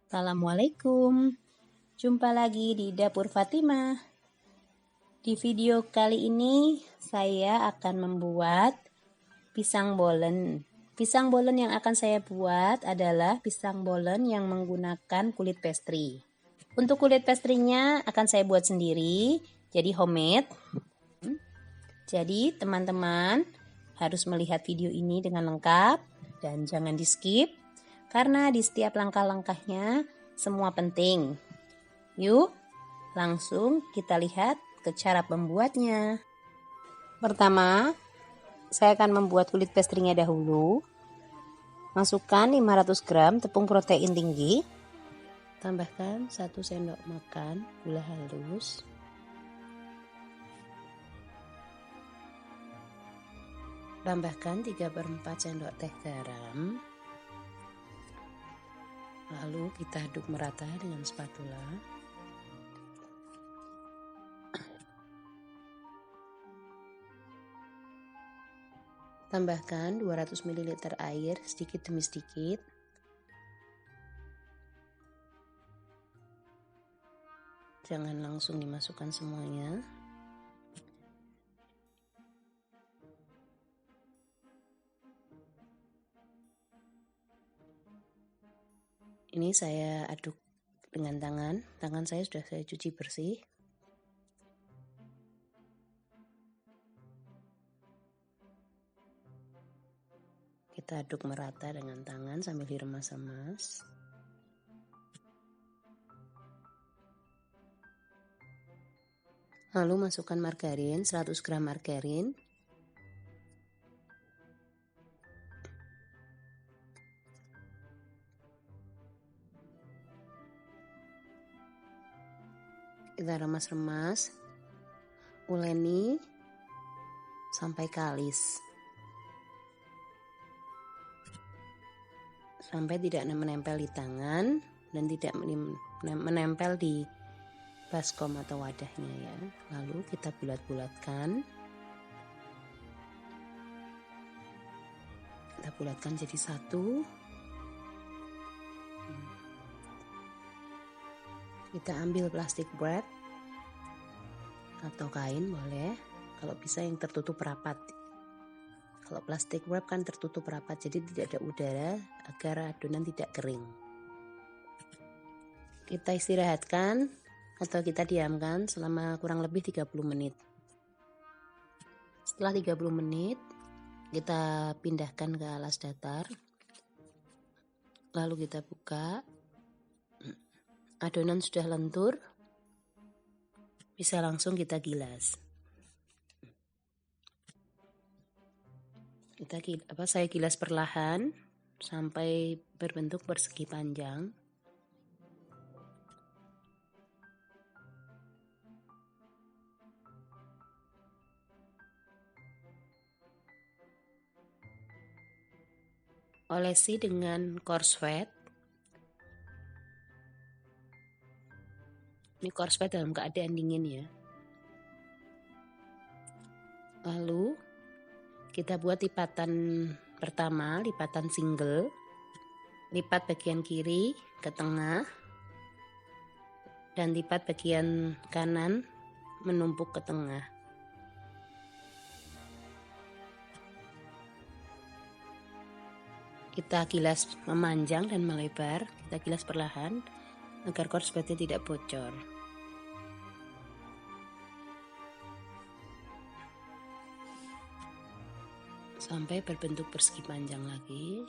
Assalamualaikum, jumpa lagi di Dapur Fatimah. Di video kali ini saya akan membuat pisang bolen. Pisang bolen yang akan saya buat adalah pisang bolen yang menggunakan kulit pastry. Untuk kulit pastry-nya akan saya buat sendiri, jadi homemade. Jadi teman-teman harus melihat video ini dengan lengkap dan jangan di skip. Karena di setiap langkah-langkahnya semua penting. Yuk, langsung kita lihat ke cara pembuatnya. Pertama, saya akan membuat kulit pastry-nya dahulu. Masukkan 500 gram tepung protein tinggi. Tambahkan 1 sendok makan gula halus. Tambahkan 3/4 sendok teh garam. Lalu kita aduk merata dengan spatula. Tambahkan 200 ml air sedikit demi sedikit. Jangan langsung dimasukkan semuanya. Ini saya aduk dengan tangan saya sudah saya cuci bersih. Kita aduk merata dengan tangan sambil diremas-remas. Lalu masukkan margarin, 100 gram margarin. Kita remas-remas, uleni sampai kalis, sampai tidak menempel di tangan dan tidak menempel di baskom atau wadahnya ya. Lalu kita bulat-bulatkan. Kita bulatkan jadi satu. Kita ambil plastik wrap atau kain boleh, kalau bisa yang tertutup rapat. Kalau plastik wrap kan tertutup rapat, jadi tidak ada udara agar adonan tidak kering. Kita istirahatkan atau kita diamkan selama kurang lebih 30 menit. Setelah 30 menit, kita pindahkan ke alas datar. Lalu kita buka. Adonan sudah lentur, bisa langsung kita gilas. Saya gilas perlahan sampai berbentuk persegi panjang. Olesi dengan korsvet. Ini korsvet dalam keadaan dingin ya. Lalu kita buat lipatan pertama, lipatan single. Lipat bagian kiri ke tengah dan lipat bagian kanan menumpuk ke tengah. Kita gilas memanjang dan melebar, kita gilas perlahan agar korsvetnya tidak bocor. Sampai berbentuk persegi panjang lagi.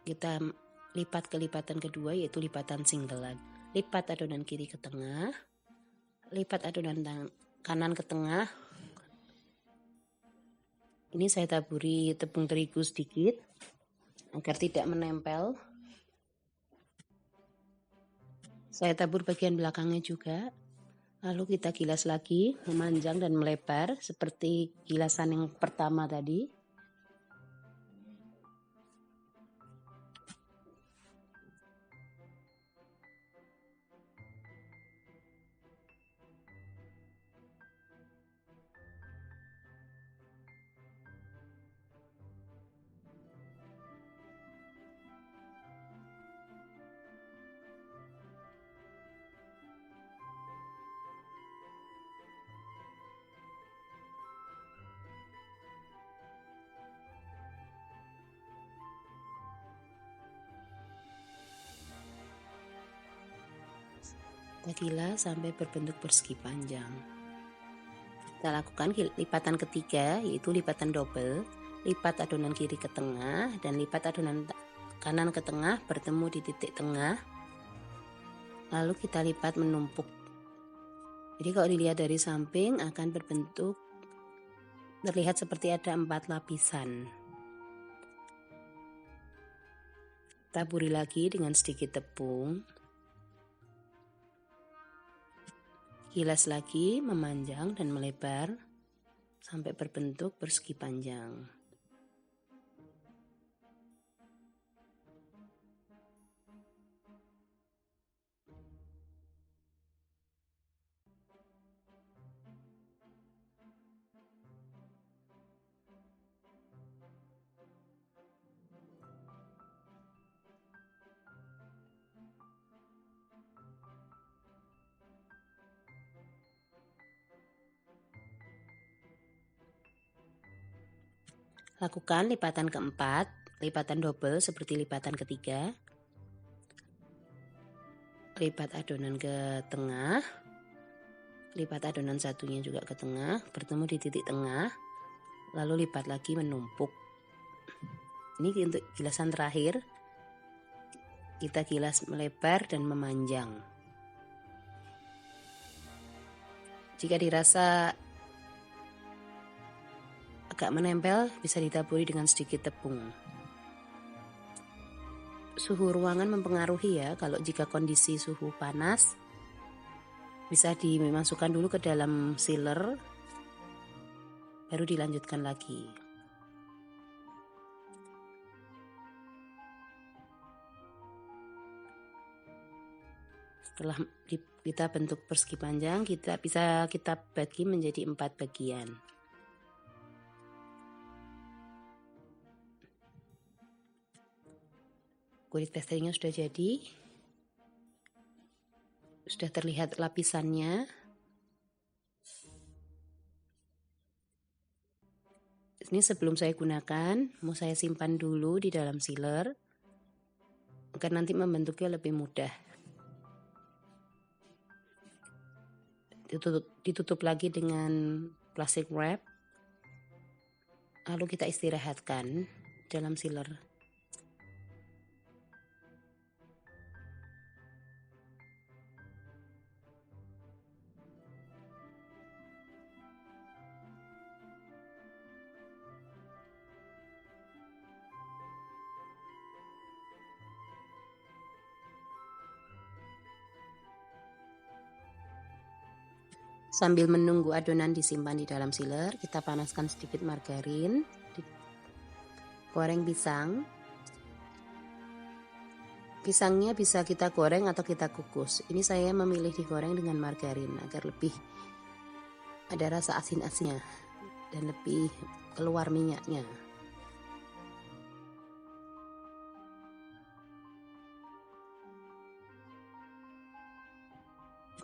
Kita lipat ke lipatan kedua, yaitu lipatan single. Lipat adonan kiri ke tengah, lipat adonan kanan ke tengah. Ini saya taburi tepung terigu sedikit agar tidak menempel. Saya tabur bagian belakangnya juga. Lalu kita gilas lagi, memanjang dan melebar seperti gilasan yang pertama tadi. Kita gilas sampai berbentuk persegi panjang. Kita lakukan lipatan ketiga, yaitu lipatan double. Lipat adonan kiri ke tengah dan lipat adonan kanan ke tengah bertemu di titik tengah. Lalu kita lipat menumpuk. Jadi kalau dilihat dari samping akan berbentuk terlihat seperti ada 4 lapisan. Taburi lagi dengan sedikit tepung. Gilas lagi, memanjang dan melebar sampai berbentuk persegi panjang. Lakukan lipatan keempat, lipatan double seperti lipatan ketiga. Lipat adonan ke tengah, lipat adonan satunya juga ke tengah, bertemu di titik tengah, lalu lipat lagi menumpuk. Ini untuk gilasan terakhir, kita gilas melebar dan memanjang. Jika dirasa agak menempel, bisa ditaburi dengan sedikit tepung. Suhu ruangan mempengaruhi ya. Kalau jika kondisi suhu panas, bisa dimasukkan dulu ke dalam sealer, baru dilanjutkan lagi. Setelah kita bentuk persegi panjang, kita bagi menjadi 4 bagian. Kulit pastinya sudah jadi, sudah terlihat lapisannya. Ini sebelum saya gunakan, mau saya simpan dulu di dalam sealer agar nanti membentuknya lebih mudah. Ditutup lagi dengan plastik wrap, lalu kita istirahatkan dalam sealer. Sambil menunggu adonan disimpan di dalam sealer, kita panaskan sedikit margarin, goreng pisang. Pisangnya bisa kita goreng atau kita kukus. Ini saya memilih digoreng dengan margarin agar lebih ada rasa asin-asinnya dan lebih keluar minyaknya.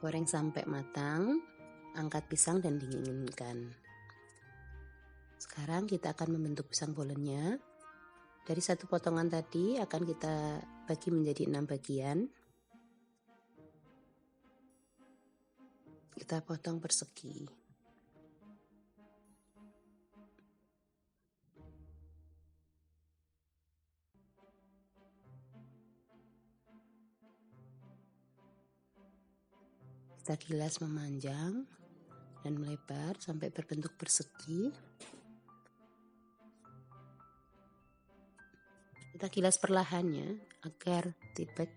Goreng sampai matang, angkat pisang dan dinginkan. Sekarang kita akan membentuk pisang bolennya. Dari satu potongan tadi akan kita bagi menjadi 6 bagian. Kita potong persegi. Kita gilas memanjang dan melebar sampai berbentuk persegi. Kita gilas perlahan ya, agar tipek.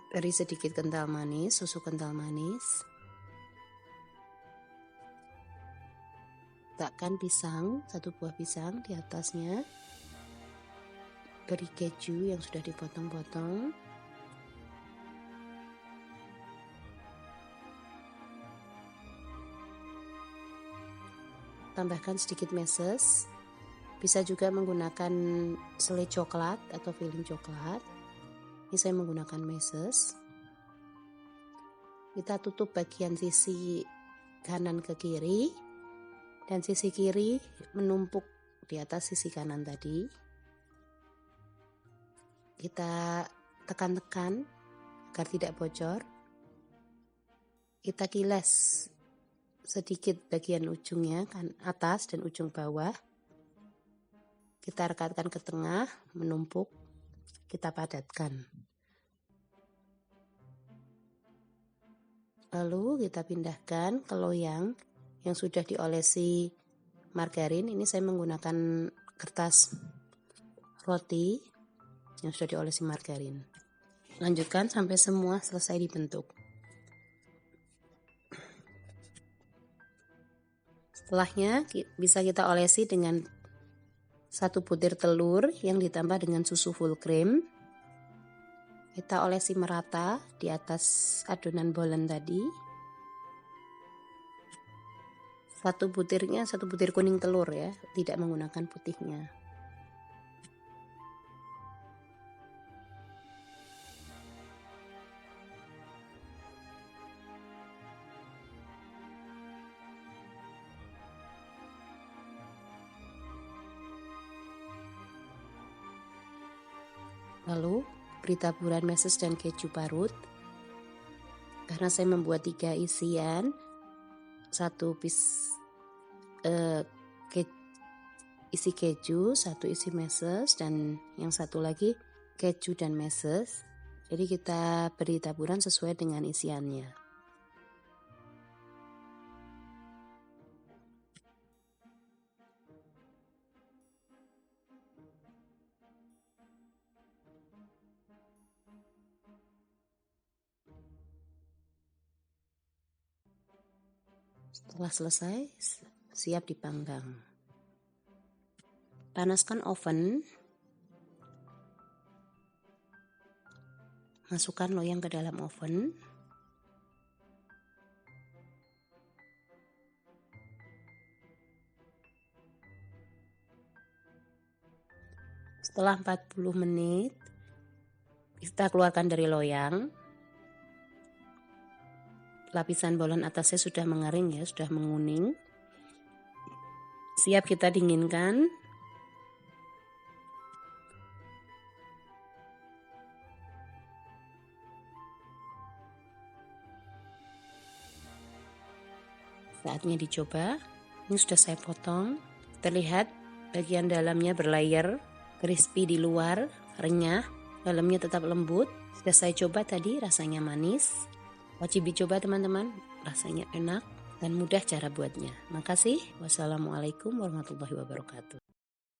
Beri sedikit kental manis, susu kental manis. Letakkan pisang, 1 buah pisang di atasnya. Beri keju yang sudah dipotong-potong. Tambahkan sedikit meses. Bisa juga menggunakan selai coklat atau filling coklat. Ini saya menggunakan meses. kita tutup bagian sisi kanan ke kiri, dan sisi kiri menumpuk di atas sisi kanan tadi. Kita tekan-tekan agar tidak bocor. Kita kiles sedikit bagian ujungnya, kan atas dan ujung bawah. Kita rekatkan ke tengah, menumpuk, kita padatkan. Lalu kita pindahkan ke loyang yang sudah diolesi margarin. Ini saya menggunakan kertas roti yang sudah diolesi margarin. Lanjutkan sampai semua selesai dibentuk. Setelahnya bisa kita olesi dengan 1 butir telur yang ditambah dengan susu full cream. Kita olesi merata di atas adonan bolen tadi. 1 butir kuning telur ya, tidak menggunakan putihnya. Lalu beri taburan meses dan keju parut. Karena saya membuat 3 isian, 1 isi keju, 1 isi meses, dan yang satu lagi keju dan meses. Jadi kita beri taburan sesuai dengan isiannya. Setelah selesai, siap dipanggang. Panaskan oven. Masukkan loyang ke dalam oven. Setelah 40 menit, kita keluarkan dari loyang. Lapisan bolen atasnya sudah mengering ya, sudah menguning. Siap kita dinginkan. Saatnya dicoba. Ini sudah saya potong. Terlihat bagian dalamnya berlayer, crispy di luar, renyah, dalamnya tetap lembut. Sudah saya coba tadi, rasanya manis. Wajib dicoba teman-teman, rasanya enak dan mudah cara buatnya. Makasih. Wassalamualaikum warahmatullahi wabarakatuh.